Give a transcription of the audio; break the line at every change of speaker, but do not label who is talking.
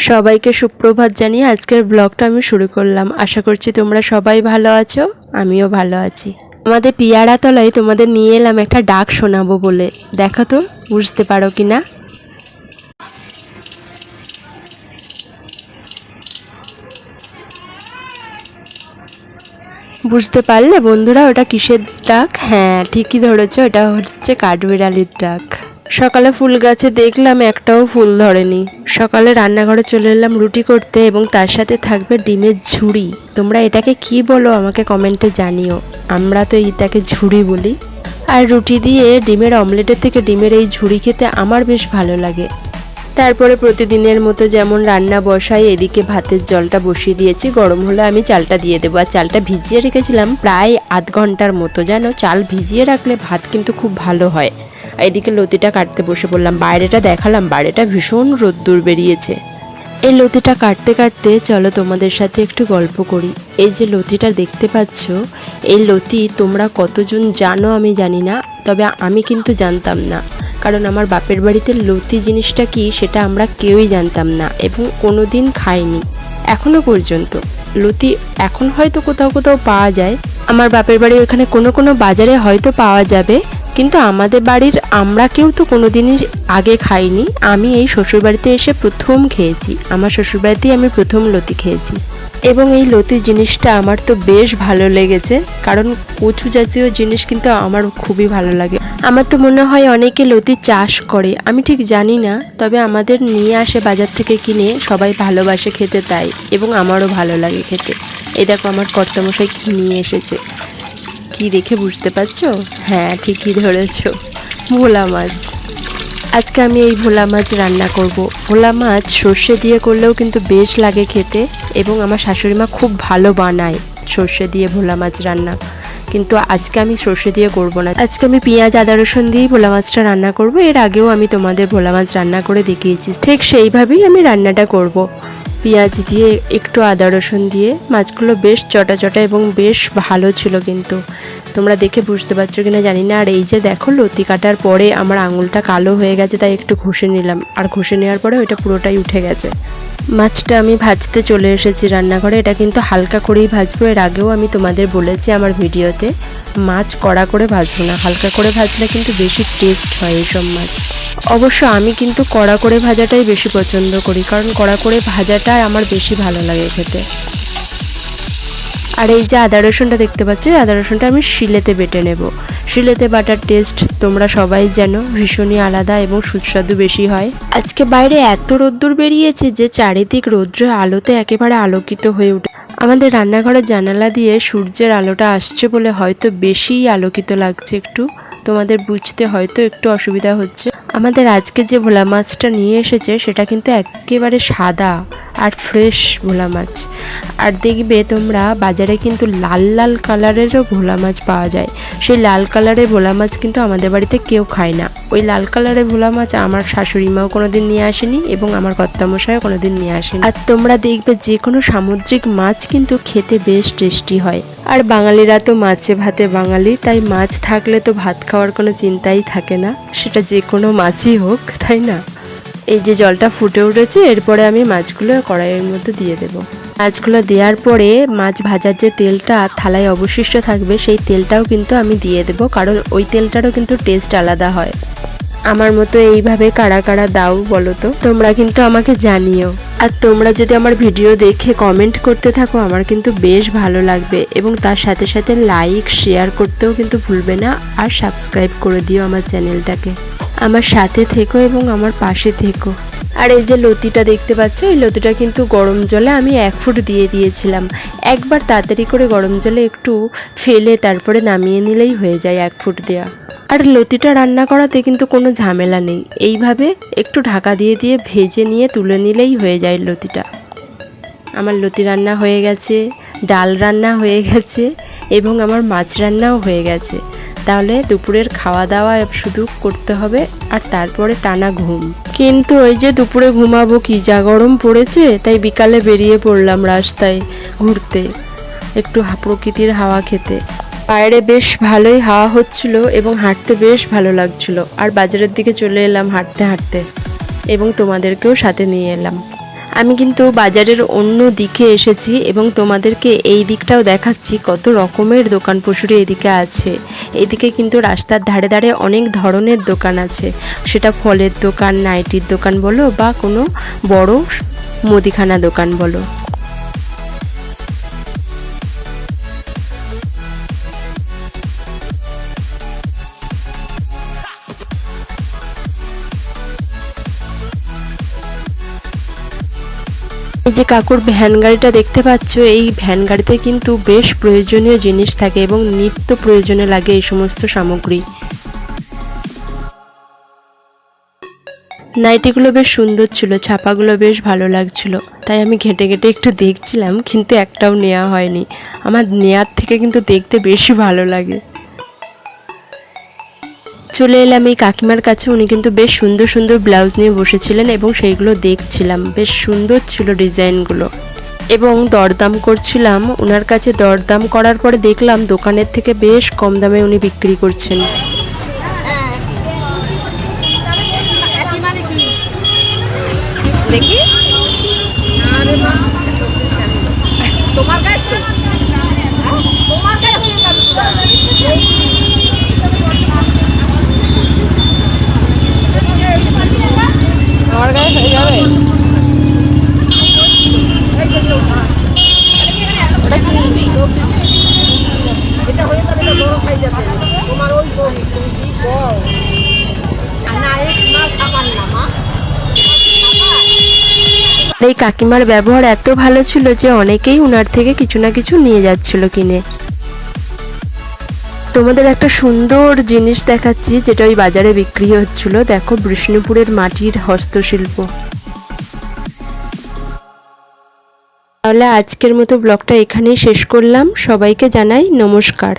সবাইকে সুপ্রভাত জানিয়ে আজকের ব্লগটা আমি শুরু করলাম। আশা করছি তোমরা সবাই ভালো আছো, আমিও ভালো আছি। আমাদের পিয়ারাতলায় তোমাদের নিয়ে এলাম একটা ডাক শোনাবো বলে। দেখো তো বুঝতে পারো কি না। বুঝতে পারলে বন্ধুরা ওটা কিসের ডাক? হ্যাঁ, ঠিকই ধরেছো, এটা হচ্ছে কাঠবিড়ালির ডাক। সকালে ফুল গাছে দেখলাম একটাও ফুল ধরেনি। সকালে রান্নাঘরে চলে এলাম রুটি করতে এবং তার সাথে থাকবে ডিমের ঝুড়ি। তোমরা এটাকে কি বলো আমাকে কমেন্টে জানিও। আমরা তো এটাকে ঝুড়ি বলি। আর রুটি দিয়ে ডিমের অমলেটের থেকে ডিমের এই ঝুড়ি খেতে আমার বেশ ভালো লাগে। তারপরে প্রতিদিনের মতো যেমন রান্না বসাই, এদিকে ভাতের জলটা বসিয়ে দিয়েছি। গরম হলে আমি চালটা দিয়ে দেবো। আর চালটা ভিজিয়ে রেখেছিলাম প্রায় আধ ঘন্টার মতো। জানো, চাল ভিজিয়ে রাখলে ভাত কিন্তু খুব ভালো হয়। এদিকে লতিটা কাটতে বসে পড়লাম। বাইরেটা দেখালাম, বাইরেটা ভীষণ রোদ্দুর বেরিয়েছে। এই লতিটা কাটতে কাটতে চলো তোমাদের সাথে একটু গল্প করি। এই যে লতিটা দেখতে পাচ্ছ, এই লতি তোমরা কতজন জানো আমি জানি না, তবে আমি কিন্তু জানতাম না। কারণ আমার বাপের বাড়িতে লতি জিনিসটা কি সেটা আমরা কেউই জানতাম না এবং কোনো দিন খাইনি এখনো পর্যন্ত। লতি এখন হয়তো কোথাও কোথাও পাওয়া যায়, আমার বাপের বাড়ির ওখানে কোনো কোনো বাজারে হয়তো পাওয়া যাবে, কিন্তু আমাদের বাড়ির আমরা কেউ তো কোনো দিনই আগে খাইনি। আমি এই শ্বশুরবাড়িতে এসে প্রথম খেয়েছি। আমার শ্বশুরবাড়িতেই আমি প্রথম লতি খেয়েছি এবং এই লতি জিনিসটা আমার তো বেশ ভালো লেগেছে। কারণ কচু জাতীয় জিনিস কিন্তু আমার খুবই ভালো লাগে। আমার তো মনে হয় অনেকে লতি চাষ করে, আমি ঠিক জানি না, তবে আমাদের নিয়ে আসে বাজার থেকে কিনে, সবাই ভালোবাসে খেতে তাই, এবং আমারও ভালো লাগে খেতে। এই দেখো আমার কর্তামশাই কি নিয়ে এসেছে, কি দেখে বুঝতে পারছো? হ্যাঁ, ঠিকই ধরেছো, ভোলা মাছ। আজকে আমি এই ভোলা মাছ রান্না করব। ভোলা মাছ সর্ষে দিয়ে করলেও কিন্তু বেশ লাগে খেতে, এবং আমার শাশুড়ি মা খুব ভালো বানায় সর্ষে দিয়ে ভোলা মাছ রান্না। কিন্তু আজকে আমি সর্ষে দিয়ে করব না, আজকে আমি পেঁয়াজ আদা রসুন দিয়েই ভোলা মাছটা রান্না করব। এর আগেও আমি তোমাদের ভোলা মাছ রান্না করে দেখিয়েছি, ঠিক সেইভাবেই আমি রান্নাটা করব। পেঁয়াজ দিয়ে একটু আদা রসুন দিয়ে মাছগুলো বেশ চটা চটা এবং বেশ ভালো ছিল, কিন্তু তোমরা দেখে বুঝতে পারছো কিনা জানি না। আর এই যে দেখো, লতি কাটার পরে আমার আঙুলটা কালো হয়ে গেছে, তাই একটু ঘষে নিলাম। আর ঘষে নেওয়ার পরে ওইটা পুরোটাই উঠে গেছে। মাছটা আমি ভাজতে চলে এসেছি রান্নাঘরে। এটা কিন্তু হালকা করেই ভাজবো। এর আগেও আমি তোমাদের বলেছি আমার ভিডিওতে, মাছ কড়া করে ভাজবো না, হালকা করে ভাজলে কিন্তু বেশি টেস্ট হয় এইসব মাছ। অবশ্য আমি কিন্তু কড়া করে ভাজাটাই বেশি পছন্দ করি, কারণ কড়া করে ভাজাটা আমার বেশি ভালো লাগে খেতে। আর এই যে আদা রসুনটা দেখতে পাচ্ছ, আদা রসুনটা আমি শিলেতে বেটে নেব। শিলেতে বাটার টেস্ট তোমরা সবাই জানো ভীষণই আলাদা এবং সুস্বাদু বেশি হয়। আজকে বাইরে এত রোদ্দুর বেরিয়েছে যে চারিদিক রৌদ্রের আলোতে একেবারে আলোকিত হয়ে উঠে। আমাদের রান্নাঘরের জানালা দিয়ে সূর্যের আলোটা আসছে বলে হয়তো বেশিই আলোকিত লাগছে। একটু তোমাদের বুঝতে হয়তো একটু অসুবিধা হচ্ছে। আমাদের আজকে যে ভোলা মাছটা নিয়ে এসেছে সেটা কিন্তু একেবারে সাদা আর ফ্রেশ ভোলা মাছ। আর দেখবে তোমরা বাজারে কিন্তু লাল লাল কালারেরও ভোলা মাছ পাওয়া যায়। সেই লাল কালারের ভোলা মাছ কিন্তু আমাদের বাড়িতে কেউ খায় না। ওই লাল কালারের ভোলা মাছ আমার শাশুড়ি মাও কোনোদিন নিয়ে আসেনি এবং আমার কর্তামশাইও কোনোদিন নিয়ে আসেনি। আর তোমরা দেখবে যে কোনো সামুদ্রিক মাছ কিন্তু খেতে বেশ টেস্টি হয়। আর বাঙালিরা তো মাছে ভাতে বাঙালি, তাই মাছ থাকলে তো ভাত খাওয়ার কোনো চিন্তাই থাকে না, সেটা যে কোনো মাছই হোক, তাই না? এই যে জলটা ফুটে উঠেছে, এরপরে আমি মাছগুলো কড়াইয়ের মধ্যে দিয়ে দেব। মাছগুলো দেওয়ার পরে মাছ ভাজার যে তেলটা থালায় অবশিষ্ট থাকবে সেই তেলটাও কিন্তু আমি দিয়ে দেব, কারণ ওই তেলটারও কিন্তু টেস্ট আলাদা হয়। আমার মতো এইভাবে কারা কারা দাও বলো তো, তোমরা কিন্তু আমাকে জানিও। আর তোমরা যদি আমার ভিডিও দেখে কমেন্ট করতে থাকো আমার কিন্তু বেশ ভালো লাগবে, এবং তার সাথে সাথে লাইক শেয়ার করতেও কিন্তু ভুলবে না। আর সাবস্ক্রাইব করে দিও আমার চ্যানেলটাকে। আমার সাথে থেকো এবং আমার পাশে থেকো। আর এই যে লতিটা দেখতে পাচ্ছ, এই লতিটা কিন্তু গরম জলে আমি 1 ফুট দিয়ে দিয়েছিলাম। একবার তাড়াতাড়ি করে গরম জলে একটু ফেলে তারপরে নামিয়ে নিলেই হয়ে যায় 1 ফুট দেওয়া। আর লতিটা রান্না করাতে কিন্তু কোনো ঝামেলা নেই, এইভাবে একটু ঢাকা দিয়ে দিয়ে ভেজে নিয়ে তুলে নিলেই হয়ে যায় লতিটা। আমার লতি রান্না হয়ে গেছে, ডাল রান্না হয়ে গেছে এবং আমার মাছ রান্নাও হয়ে গেছে। তাহলে দুপুরের খাওয়া দাওয়া শুধু করতে হবে আর তারপরে টানা ঘুম। কিন্তু ওই যে দুপুরে ঘুমাবো কি, যা গরম পড়েছে, তাই বিকালে বেরিয়ে পড়লাম রাস্তায় ঘুরতে, একটু প্রকৃতির হাওয়া খেতে। বাইরে বেশ ভালোই হাওয়া হচ্ছিল এবং হাঁটতে বেশ ভালো লাগছিল। আর বাজারের দিকে চলে এলাম হাঁটতে হাঁটতে, এবং তোমাদেরকেও সাথে নিয়ে এলাম। আমি কিন্তু বাজারের অন্য দিকে এসেছি এবং তোমাদেরকে এই দিকটাও দেখাচ্ছি, কত রকমের দোকান পশুরি এদিকে আছে। এদিকে কিন্তু রাস্তার ধারে ধারে অনেক ধরনের দোকান আছে, সেটা ফলের দোকান, নাইটির দোকান বলো বা কোনো বড় মুদিখানা দোকান বলো। এই যে কাকুর ভ্যান গাড়িটা দেখতে পাচ্ছ, এই ভ্যান গাড়িতে কিন্তু বেশ প্রয়োজনীয় জিনিস থাকে এবং নিত্য প্রয়োজনে লাগে এই সমস্ত সামগ্রী। নাইটিগুলো বেশ সুন্দর ছিল, ছাপাগুলো বেশ ভালো লাগছিল, তাই আমি ঘেঁটে ঘেঁটে একটু দেখছিলাম, কিন্তু একটাও নেওয়া হয়নি। আমার নেয়ার থেকে কিন্তু দেখতে বেশি ভালো লাগে। চলে এলাম এই কাকিমার কাছে, উনি কিন্তু বেশ সুন্দর সুন্দর ব্লাউজ নিয়ে বসেছিলেন এবং সেইগুলো দেখছিলাম, বেশ সুন্দর ছিল ডিজাইনগুলো এবং দরদাম করছিলাম ওনার কাছে। দরদাম করার পরে দেখলাম দোকানের থেকে বেশ কম দামে উনি বিক্রি করছেন। দেখি তোমার কাছে আমার গায়ে হয়ে যাবে। ওটা কি? এটা হয়ে যাবে, এটা বড় খাই যাবে তোমার ওই এই কাকিমার ব্যবহার এত ভালো ছিল যে অনেকেই উনার থেকে কিছু না কিছু নিয়ে যাচ্ছিল কিনে। তোমাদের একটা সুন্দর জিনিস দেখাচ্ছি যেটা ওই বাজারে বিক্রি হচ্ছিল। দেখো, বিষ্ণুপুরের মাটির হস্তশিল্প। তাহলে আজকের মতো ব্লগটা এখানেই শেষ করলাম। সবাইকে জানাই নমস্কার।